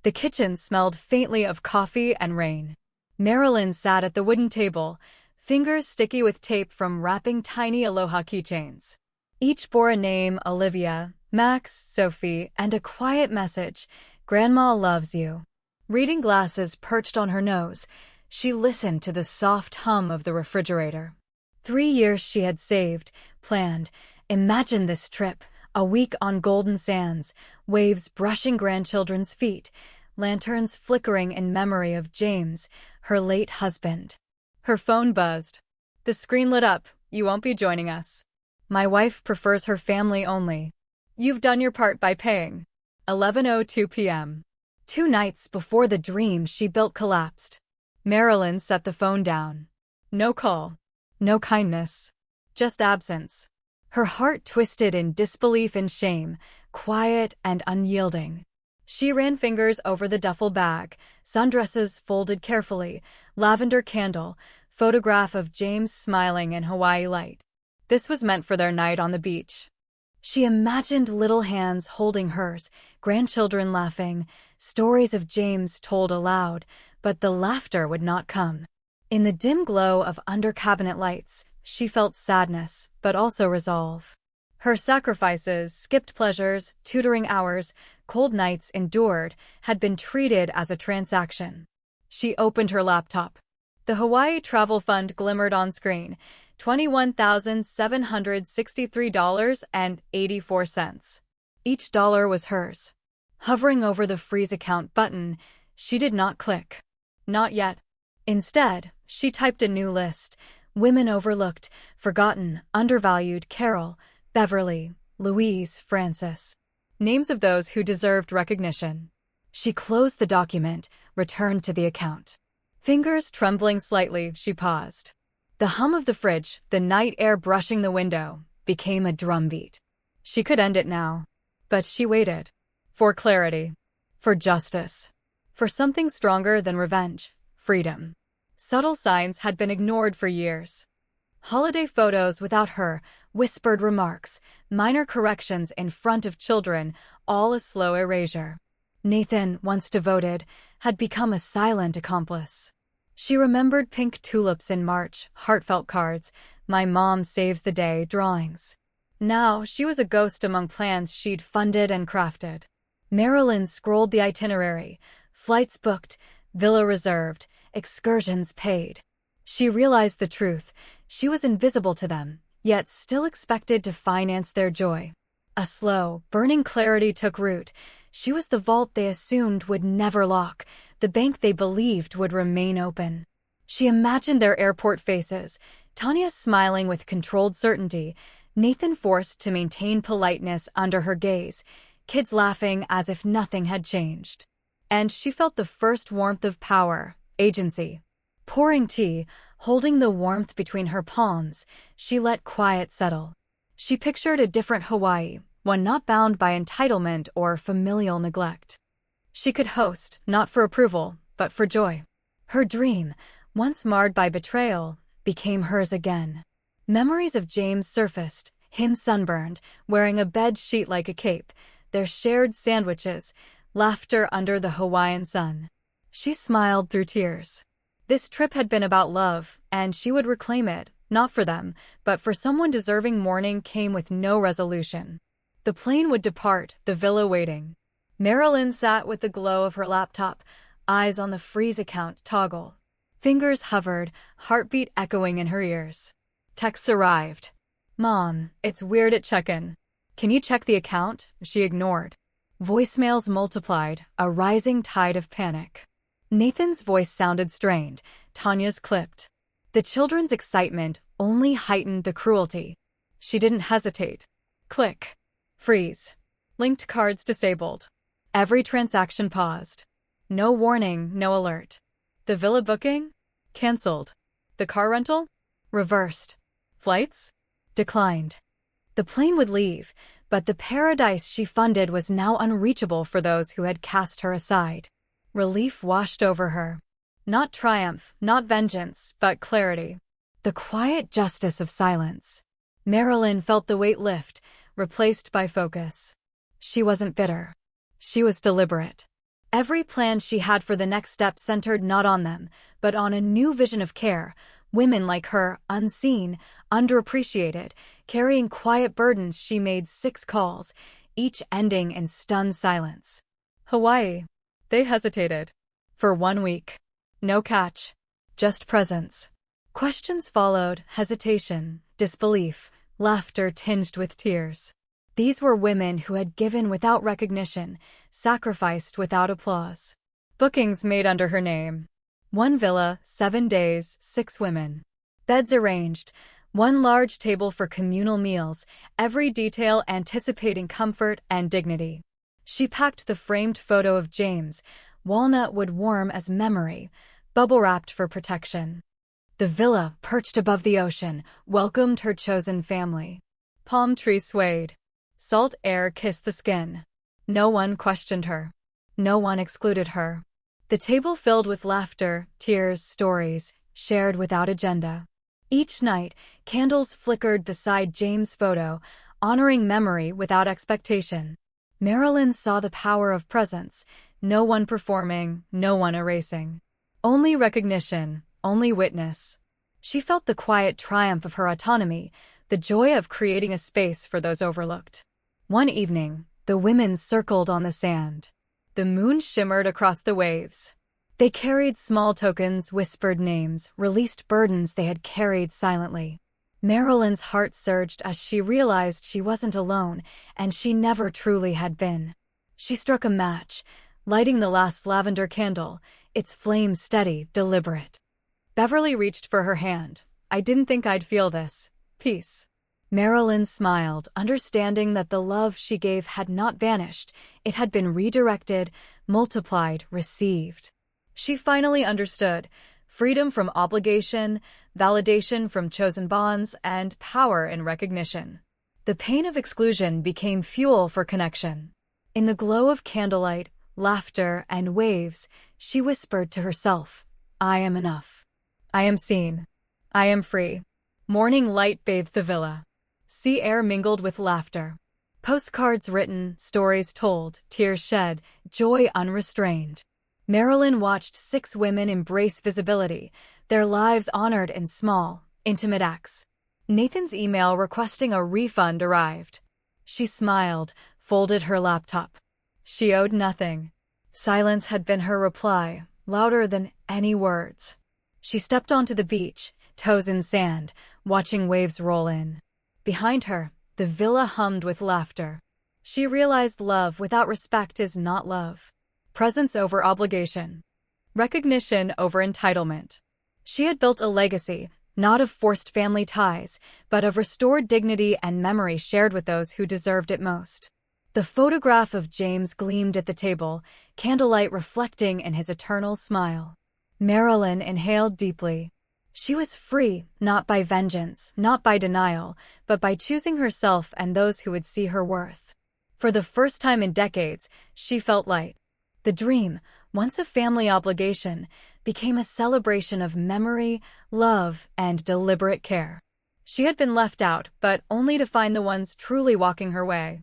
The kitchen smelled faintly of coffee and rain. Marilyn sat at the wooden table, fingers sticky with tape from wrapping tiny Aloha keychains. Each bore a name: Olivia, Max, Sophie, and a quiet message: "Grandma loves you." Reading glasses perched on her nose, she listened to the soft hum of the refrigerator. 3 years she had saved, planned, imagined this trip, a week on golden sands, waves brushing grandchildren's feet, lanterns flickering in memory of James, her late husband. Her phone buzzed. The screen lit up. "You won't be joining us. My wife prefers her family only. You've done your part by paying." 11:02 p.m. 2 nights before the dream she built collapsed. Marilyn set the phone down. No call. No kindness. Just absence. Her heart twisted in disbelief and shame, quiet and unyielding. She ran fingers over the duffel bag, sundresses folded carefully, lavender candle, photograph of James smiling in Hawaii light. This was meant for their night on the beach. She imagined little hands holding hers, grandchildren laughing, stories of James told aloud, but the laughter would not come. In the dim glow of under-cabinet lights, she felt sadness, but also resolve. Her sacrifices, skipped pleasures, tutoring hours, cold nights endured, had been treated as a transaction. She opened her laptop. The Hawaii Travel Fund glimmered on screen, $21,763.84. Each dollar was hers. Hovering over the freeze account button, she did not click. Not yet. Instead, she typed a new list: women overlooked, forgotten, undervalued: Carol, Beverly, Louise, Frances. Names of those who deserved recognition. She closed the document, returned to the account. Fingers trembling slightly, she paused. The hum of the fridge, the night air brushing the window, became a drumbeat. She could end it now. But she waited. For clarity. For justice. For something stronger than revenge. Freedom. Subtle signs had been ignored for years. Holiday photos without her, whispered remarks, minor corrections in front of children, all a slow erasure. Nathan, once devoted, had become a silent accomplice. She remembered pink tulips in March, heartfelt cards, "My mom saves the day" drawings. Now she was a ghost among plans she'd funded and crafted. Marilyn scrolled the itinerary: flights booked, villa reserved, excursions paid. She realized the truth: she was invisible to them, yet still expected to finance their joy. A slow, burning clarity took root. She was the vault they assumed would never lock, the bank they believed would remain open. She imagined their airport faces, Tanya smiling with controlled certainty, Nathan forced to maintain politeness under her gaze, kids laughing as if nothing had changed. And she felt the first warmth of power, agency. Pouring tea, holding the warmth between her palms, she let quiet settle. She pictured a different Hawaii, one not bound by entitlement or familial neglect. She could host, not for approval, but for joy. Her dream, once marred by betrayal, became hers again. Memories of James surfaced, him sunburned, wearing a bed sheet like a cape, their shared sandwiches, laughter under the Hawaiian sun. She smiled through tears. This trip had been about love, and she would reclaim it, not for them, but for someone deserving. Morning came with no resolution. The plane would depart, the villa waiting. Marilyn sat with the glow of her laptop, eyes on the freeze account toggle. Fingers hovered, heartbeat echoing in her ears. Texts arrived. "Mom, it's weird at check-in. Can you check the account?" She ignored. Voicemails multiplied, a rising tide of panic. Nathan's voice sounded strained, Tanya's clipped. The children's excitement only heightened the cruelty. She didn't hesitate. Click. Freeze. Linked cards disabled. Every transaction paused. No warning, no alert. The villa booking? Cancelled. The car rental? Reversed. Flights? Declined. The plane would leave, but the paradise she funded was now unreachable for those who had cast her aside. Relief washed over her. Not triumph, not vengeance, but clarity. The quiet justice of silence. Marilyn felt the weight lift, replaced by focus. She wasn't bitter. She was deliberate. Every plan she had for the next step centered not on them, but on a new vision of care. Women like her, unseen, underappreciated, carrying quiet burdens. She made 6 calls, each ending in stunned silence. Hawaii. They hesitated. For 1 week. No catch. Just presence. Questions followed, hesitation, disbelief, laughter tinged with tears. These were women who had given without recognition, sacrificed without applause. Bookings made under her name. 1 villa, 7 days, 6 women. Beds arranged, 1 large table for communal meals, every detail anticipating comfort and dignity. She packed the framed photo of James, walnut wood warm as memory, bubble-wrapped for protection. The villa, perched above the ocean, welcomed her chosen family. Palm trees swayed. Salt air kissed the skin. No one questioned her. No one excluded her. The table filled with laughter, tears, stories, shared without agenda. Each night, candles flickered beside James' photo, honoring memory without expectation. Marilyn saw the power of presence, no one performing, no one erasing. Only recognition, only witness. She felt the quiet triumph of her autonomy, the joy of creating a space for those overlooked. One evening, the women circled on the sand. The moon shimmered across the waves. They carried small tokens, whispered names, released burdens they had carried silently. Marilyn's heart surged as she realized she wasn't alone, and she never truly had been. She struck a match, lighting the last lavender candle, its flame steady, deliberate. Beverly reached for her hand. "I didn't think I'd feel this. Peace." Marilyn smiled, understanding that the love she gave had not vanished. It had been redirected, multiplied, received. She finally understood. Freedom from obligation, validation from chosen bonds, and power in recognition. The pain of exclusion became fuel for connection. In the glow of candlelight, laughter, and waves, she whispered to herself, "I am enough. I am seen. I am free." Morning light bathed the villa. Sea air mingled with laughter. Postcards written, stories told, tears shed, joy unrestrained. Marilyn watched 6 women embrace visibility, their lives honored in small, intimate acts. Nathan's email requesting a refund arrived. She smiled, folded her laptop. She owed nothing. Silence had been her reply, louder than any words. She stepped onto the beach, toes in sand, watching waves roll in. Behind her, the villa hummed with laughter. She realized love without respect is not love. Presence over obligation. Recognition over entitlement. She had built a legacy, not of forced family ties, but of restored dignity and memory shared with those who deserved it most. The photograph of James gleamed at the table, candlelight reflecting in his eternal smile. Marilyn inhaled deeply. She was free, not by vengeance, not by denial, but by choosing herself and those who would see her worth. For the first time in decades, she felt light. The dream, once a family obligation, became a celebration of memory, love, and deliberate care. She had been left out, but only to find the ones truly walking her way.